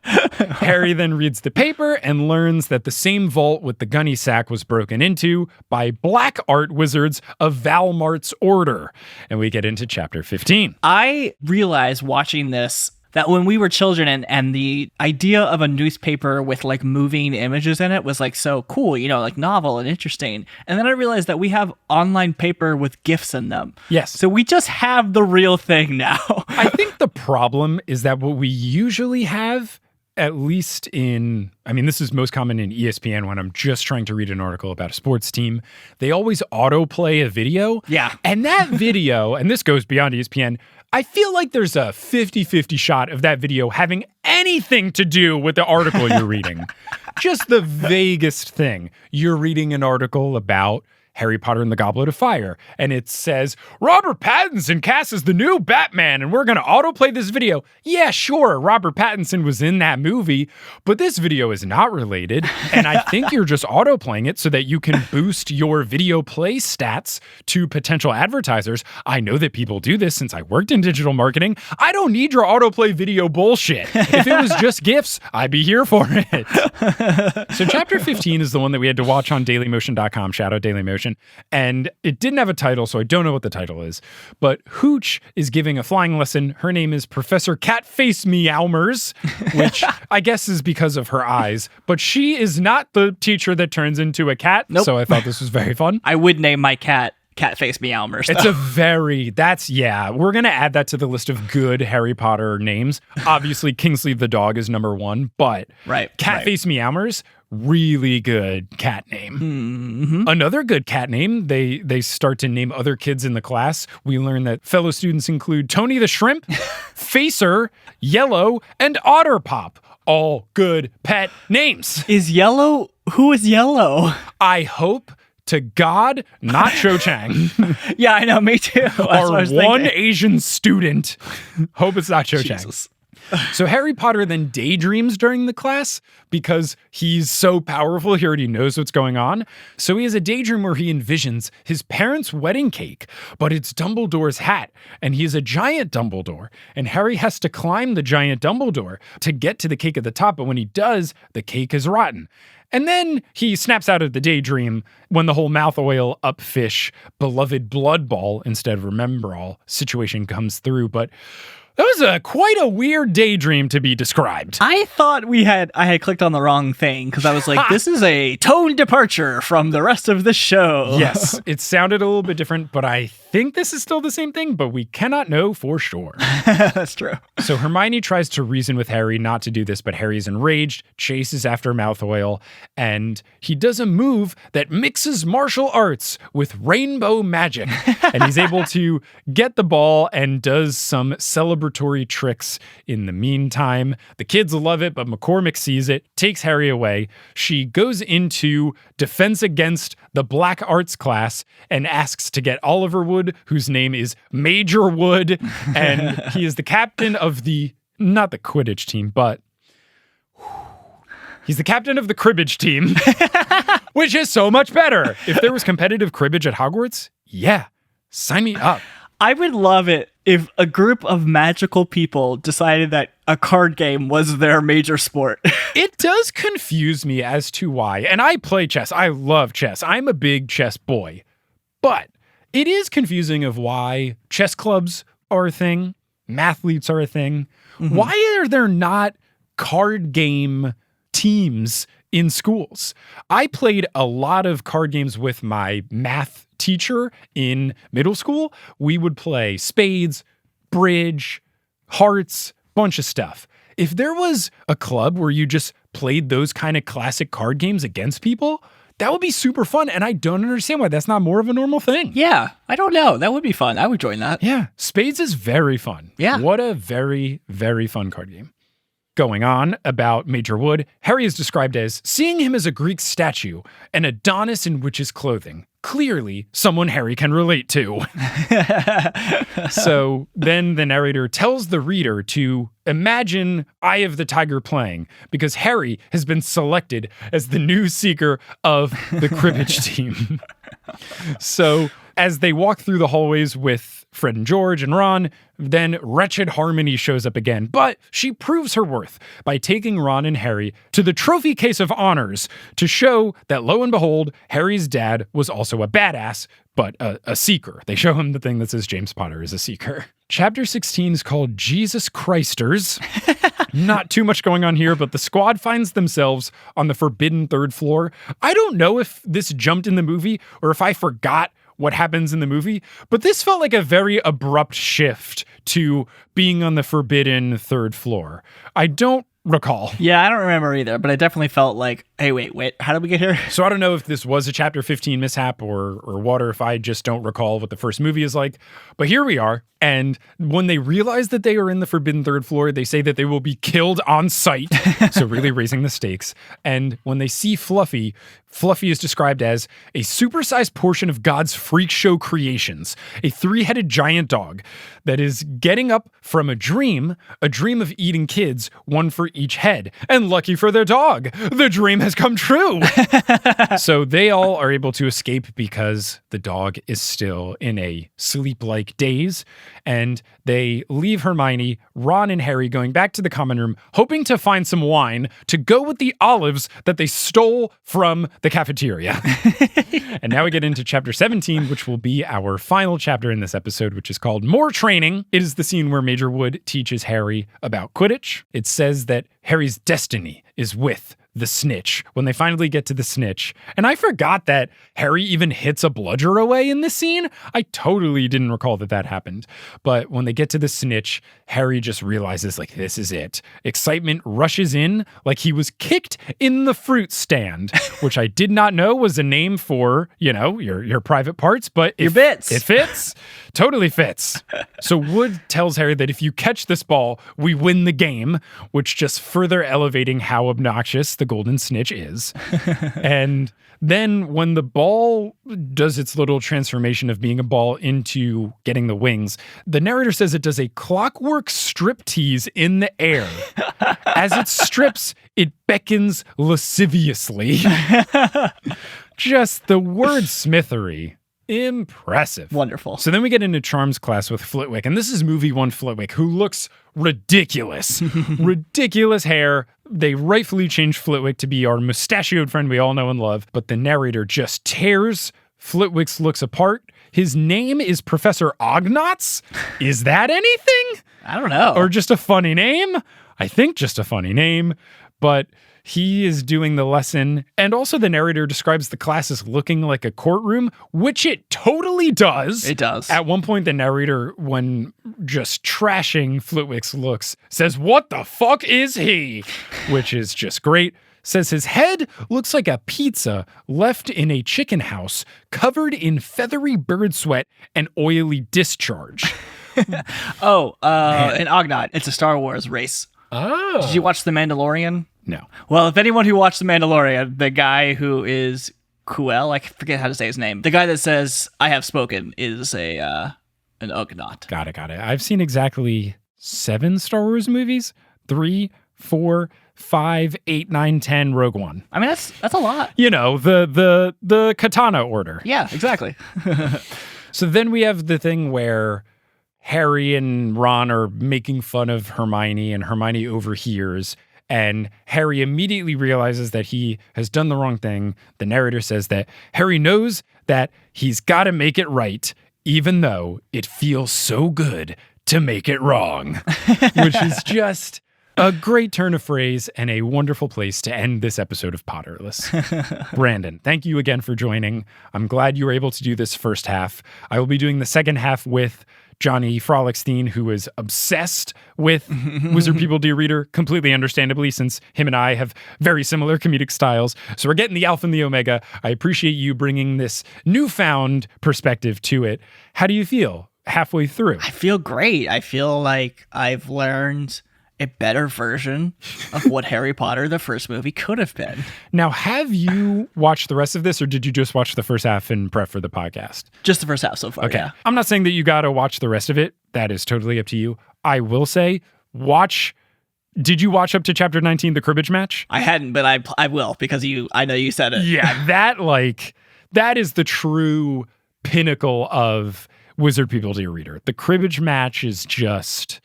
Harry then reads the paper and learns that the same vault with the gunny sack was broken into by black art wizards of Valmart's order. And we get into chapter 15. I realized watching this that when we were children and the idea of a newspaper with like moving images in it was like so cool, you know, like novel and interesting. And then I realized that we have online paper with GIFs in them. Yes. So we just have the real thing now. I think the problem is that what we usually have, at least this is most common in ESPN when I'm just trying to read an article about a sports team. They always autoplay a video. Yeah. And that video, and this goes beyond ESPN, I feel like there's a 50-50 shot of that video having anything to do with the article you're reading. Just the vaguest thing. You're reading an article about Harry Potter and the Goblet of Fire, and it says, Robert Pattinson cast as the new Batman, and we're going to autoplay this video. Yeah, sure, Robert Pattinson was in that movie, but this video is not related, and I think you're just autoplaying it so that you can boost your video play stats to potential advertisers. I know that people do this since I worked in in digital marketing. I don't need your autoplay video bullshit. If it was just GIFs, I'd be here for it. So chapter 15 is the one that we had to watch on dailymotion.com, shout out Dailymotion. And it didn't have a title, so I don't know what the title is. But Hooch is giving a flying lesson. Her name is Professor Catface Meowmers, which I guess is because of her eyes. But she is not the teacher that turns into a cat. Nope. So I thought this was very fun. I would name my cat Catface Meowmers. It's we're going to add that to the list of good Harry Potter names. Obviously, Kingsley the dog is number one, but Catface Meowmers, really good cat name. Mm-hmm. Another good cat name, they start to name other kids in the class. We learn that fellow students include Tony the Shrimp, Facer, Yellow, and Otter Pop. All good pet names. Who is Yellow? I hope to God, not Cho Chang. Yeah, I know, me too. Our one Asian student. Hope it's not Cho Chang. So Harry Potter then daydreams during the class because he's so powerful. He already knows what's going on. So he has a daydream where he envisions his parents' wedding cake, but it's Dumbledore's hat. And he is a giant Dumbledore. And Harry has to climb the giant Dumbledore to get to the cake at the top. But when he does, the cake is rotten. And then he snaps out of the daydream when the whole mouth oil up fish, beloved blood ball instead of remember all situation comes through. But that was quite a weird daydream to be described. I thought I had clicked on the wrong thing because I was like, this is a tone departure from the rest of the show. Yes, it sounded a little bit different, but I think this is still the same thing, but we cannot know for sure. That's true. So Hermione tries to reason with Harry not to do this, but Harry's enraged, chases after mouth oil, and he does a move that mixes martial arts with rainbow magic. And he's able to get the ball and does some celebratory tricks in the meantime. The kids love it, but McCormick sees it, takes Harry away. She goes into defense against the black arts class and asks to get Oliver Wood, whose name is Major Wood, and he is the captain of not the Quidditch team, but he's the captain of the cribbage team, which is so much better. If there was competitive cribbage at Hogwarts, yeah, sign me up. I would love it if a group of magical people decided that a card game was their major sport. It does confuse me as to why. And I play chess. I love chess. I'm a big chess boy. But it is confusing of why chess clubs are a thing, mathletes are a thing. Mm-hmm. Why are there not card game teams in schools? I played a lot of card games with my math teacher in middle school. We would play spades, bridge, hearts, bunch of stuff. If there was a club where you just played those kind of classic card games against people, that would be super fun. And I don't understand why that's not more of a normal thing. Yeah, I don't know. That would be fun. I would join that. Yeah, spades is very fun. Yeah. What a very, very fun card game. Going on about Major Wood, Harry is described as seeing him as a Greek statue, an Adonis in witch's clothing. Clearly, someone Harry can relate to. So then the narrator tells the reader to imagine Eye of the Tiger playing because Harry has been selected as the new seeker of the cribbage team. So as they walk through the hallways with Fred and George and Ron, then wretched Harmony shows up again, but she proves her worth by taking Ron and Harry to the trophy case of honors to show that, lo and behold, Harry's dad was also a badass, but a seeker. They show him the thing that says James Potter is a seeker. Chapter 16 is called Jesus Christers. Not too much going on here, but the squad finds themselves on the forbidden third floor. I don't know if this jumped in the movie or if I forgot what happens in the movie, but this felt like a very abrupt shift to being on the forbidden third floor. I don't recall. Yeah, I don't remember either, but I definitely felt like, hey, wait, how did we get here? So I don't know if this was a chapter 15 mishap or what, or if I just don't recall what the first movie is like, but here we are. And when they realize that they are in the forbidden third floor, they say that they will be killed on sight. So really raising the stakes. And when they see Fluffy, Fluffy is described as a supersized portion of God's freak show creations, a 3-headed giant dog that is getting up from a dream of eating kids, one for each head. And lucky for their dog, the dream has has come true. So they all are able to escape because the dog is still in a sleep-like daze, and they leave Hermione, Ron, and Harry going back to the common room, hoping to find some wine to go with the olives that they stole from the cafeteria. And now we get into chapter 17, which will be our final chapter in this episode, which is called More Training. It is the scene where Major Wood teaches Harry about Quidditch. It says that Harry's destiny is with the snitch when they finally get to the snitch. And I forgot that Harry even hits a bludger away in this scene. I totally didn't recall that happened. But when they get to the snitch, Harry just realizes, like, this is it. Excitement rushes in like he was kicked in the fruit stand, which I did not know was a name for, your private parts, but your bits. It fits. Totally fits. So Wood tells Harry that if you catch this ball, we win the game, which just further elevating how obnoxious the golden snitch is. And then when the ball does its little transformation of being a ball into getting the wings, the narrator says it does a clockwork striptease in the air. As it strips, it beckons lasciviously. Just the wordsmithery. Impressive. Wonderful. So then we get into Charms class with Flitwick, and this is movie 1 Flitwick, who looks ridiculous. Ridiculous hair. They rightfully changed Flitwick to be our mustachioed friend we all know and love, but the narrator just tears Flitwick's looks apart. His name is Professor Ognotz. Is that anything? I don't know. Or just a funny name? I think just a funny name, but he is doing the lesson, and also the narrator describes the class as looking like a courtroom, which it totally does. It does. At one point, the narrator, when just trashing Flitwick's looks, says, "What the fuck is he?" Which is just great. Says his head looks like a pizza left in a chicken house, covered in feathery bird sweat and oily discharge. An Ognot. It's a Star Wars race. Oh. Did you watch The Mandalorian? No. Well, if anyone who watched The Mandalorian, the guy who is Kuel, I forget how to say his name. The guy that says, "I have spoken," is an Ugnaught. Got it. I've seen exactly 7 Star Wars movies. 3, 4, 5, 8, 9, 10, Rogue One. I mean, that's a lot. The katana order. Yeah, exactly. So then we have the thing where Harry and Ron are making fun of Hermione, and Hermione overhears, and Harry immediately realizes that he has done the wrong thing. The narrator says that Harry knows that he's got to make it right, even though it feels so good to make it wrong, which is just a great turn of phrase and a wonderful place to end this episode of Potterless. Brandon, thank you again for joining. I'm glad you were able to do this first half. I will be doing the second half with Johnny Frolickstein, who is obsessed with Wizard People Dear Reader, completely understandably, since him and I have very similar comedic styles. So we're getting the alpha and the omega. I appreciate you bringing this newfound perspective to it. How do you feel halfway through? I feel great. I feel like I've learned a better version of what Harry Potter, the first movie, could have been. Now, have you watched the rest of this, or did you just watch the first half and prep for the podcast? Just the first half so far, Okay. yeah. I'm not saying that you got to watch the rest of it. That is totally up to you. I will say, did you watch up to chapter 19, the cribbage match? I hadn't, but I will, because I know you said it. Yeah, that is the true pinnacle of Wizard People Dear Reader. The cribbage match is just...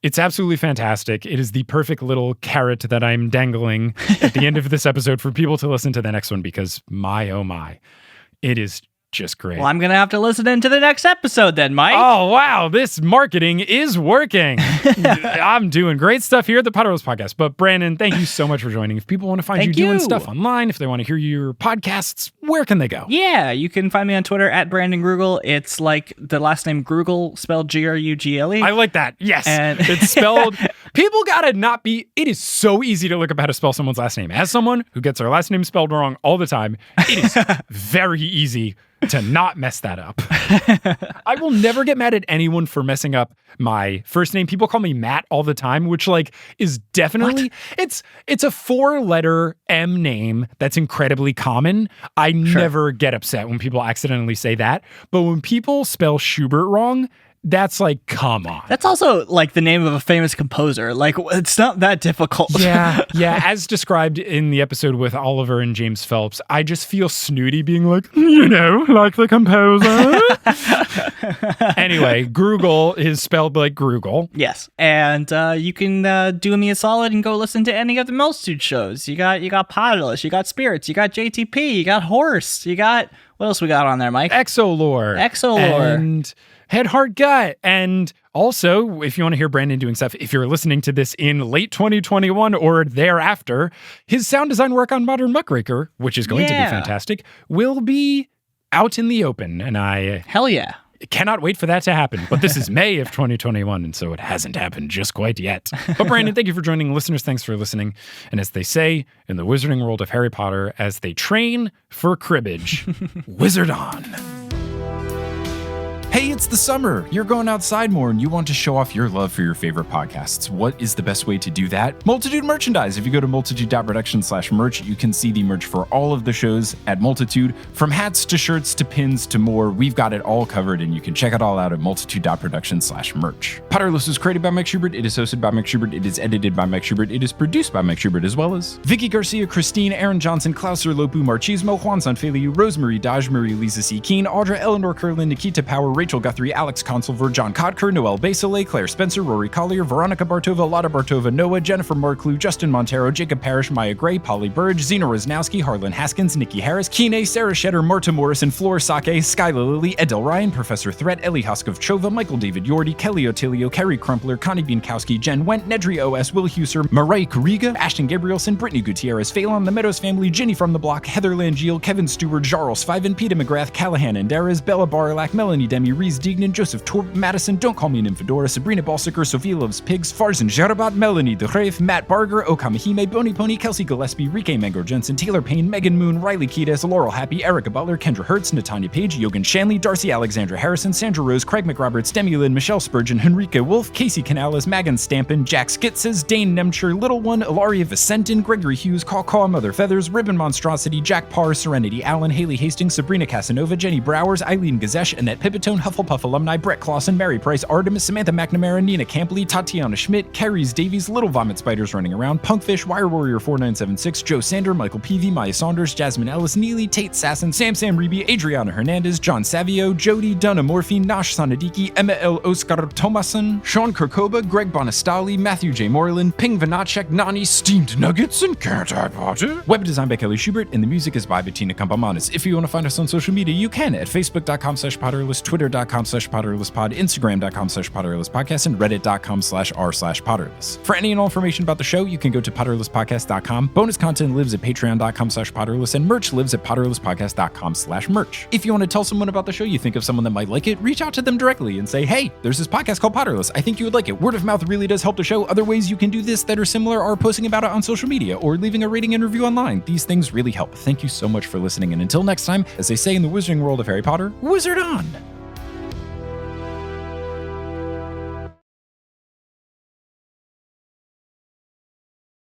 It's absolutely fantastic. It is the perfect little carrot that I'm dangling at the end of this episode for people to listen to the next one, because my, oh my, it is just great. Well, I'm going to have to listen into the next episode then, Mike. Oh, wow. This marketing is working. I'm doing great stuff here at the Potterless Podcast. But Brandon, thank you so much for joining. If people want to find you doing stuff online, if they want to hear your podcasts, where can they go? Yeah, you can find me on Twitter at Brandon Grugle. It's like the last name Grugle, spelled Grugle. I like that. Yes. And it's spelled... People gotta not be... It is so easy to look up how to spell someone's last name. As someone who gets their last name spelled wrong all the time, it is very easy to not mess that up. I will never get mad at anyone for messing up my first name. People call me Matt all the time, which is definitely... It's a 4-letter M name that's incredibly common. I never get upset when people accidentally say that. But when people spell Schubert wrong, That's like, come on. That's also like the name of a famous composer. Like, it's not that difficult. Yeah. As described in the episode with Oliver and James Phelps, I just feel snooty being like, like the composer. Anyway, Grugle is spelled like Grugle. Yes. And you can do me a solid and go listen to any of the Multitude shows. You got Potterless, you got Spirits, you got JTP, you got Horse, you got... What else we got on there, Mike? Exolore. And Head, Heart, Gut. And also, if you want to hear Brandon doing stuff, if you're listening to this in late 2021 or thereafter, his sound design work on Modern Muckraker, which is going to be fantastic, will be out in the open. And I... Hell yeah. Cannot wait for that to happen. But this is May of 2021, and so it hasn't happened just quite yet. But Brandon, thank you for joining. Listeners, thanks for listening. And as they say in the wizarding world of Harry Potter, as they train for cribbage, wizard on. Hey, it's the summer. You're going outside more and you want to show off your love for your favorite podcasts. What is the best way to do that? Multitude merchandise. If you go to multitude.production/merch, you can see the merch for all of the shows at Multitude. From hats to shirts to pins to more, we've got it all covered and you can check it all out at multitude.production/merch. Potterless is created by Mike Schubert. It is hosted by Mike Schubert. It is edited by Mike Schubert. It is produced by Mike Schubert, as well as Vicky Garcia, Christine, Aaron Johnson, Klauser, Lopu, Marchismo, Juan Sanfeliu, Rosemary Dodge, Marie, Lisa C. Keen, Audra, Eleanor Curlin, Nikita Power, Rachel Guthrie, Alex Consulver, John Codker, Noel Basile, Claire Spencer, Rory Collier, Veronica Bartova, Lotta Bartova, Noah, Jennifer Marklew, Justin Montero, Jacob Parrish, Maya Gray, Polly Burge, Zena Rosnowski, Harlan Haskins, Nikki Harris, Kine, Sarah Shetter, Marta Morrison, Flora Sake, Skyla Lilly, Edel Ryan, Professor Threat, Ellie Huskov Chova, Michael David Yordi, Kelly Otilio, Kerry Crumpler, Connie Bienkowski, Jen Went, Nedry OS, Will Huser, Mariah Kariga, Ashton Gabrielson, Brittany Gutierrez, Phelan, The Meadows Family, Ginny from the Block, Heather Langeal, Kevin Stewart, Jarls Fiven, Peter McGrath, Callahan and Darez, Bella Barlack, Melanie Demi, Reese Deignan, Joseph Torp, Madison, Don't Call Me an Infidora, Sabrina Balsicker, Sophia Loves Pigs, Farzan Jarabat, Melanie DeGrave, Matt Barger, Okamahime, Bony Pony, Kelsey Gillespie, Rike Mango Jensen, Taylor Payne, Megan Moon, Riley Kiedis, Laurel Happy, Erica Butler, Kendra Hertz, Natanya Page, Yogan Shanley, Darcy Alexandra Harrison, Sandra Rose, Craig McRoberts, Demi Lynn, Michelle Spurgeon, Henrique Wolf, Casey Canales, Megan Stampin, Jack Skitzes, Dane Nemcher, Little One, Ilaria Vicentin, Gregory Hughes, Caw Mother Feathers, Ribbon Monstrosity, Jack Parr, Serenity Allen, Haley Hastings, Sabrina Casanova, Jenny Browers, Eileen Gazesh, Annette Pipitone, Hufflepuff alumni, Brett Clausen, Mary Price, Artemis, Samantha McNamara, Nina Campley, Tatiana Schmidt, Carries Davies, Little Vomit Spiders Running Around, Punkfish, Wire Warrior 4976, Joe Sander, Michael Peavy, Maya Saunders, Jasmine Ellis, Neely, Tate Sasson, Sam Reeby, Adriana Hernandez, John Savio, Jody, Donna Morphine, Nash Sanadiki, Emma L. Oscar Thomason, Sean Kirkoba, Greg Bonastali, Matthew J. Moreland, Ping Vanacek, Nani, Steamed Nuggets, and Can't I Potter? Web design by Kelly Schubert, and the music is by Bettina Campamanis. If you want to find us on social media, you can at facebook.com/Potterless, twitter.com/PotterlessPod, instagram.com/PotterlessPodcast, and reddit.com/r/Potterless. For any and all information about the show, you can go to PotterlessPodcast.com. Bonus content lives at patreon.com/Potterless, and merch lives at PotterlessPodcast.com/merch. If you want to tell someone about the show, you think of someone that might like it, reach out to them directly and say, hey, there's this podcast called Potterless. I think you would like it. Word of mouth really does help the show. Other ways you can do this that are similar are posting about it on social media or leaving a rating and review online. These things really help. Thank you so much for listening. And until next time, as they say in the wizarding world of Harry Potter, wizard on!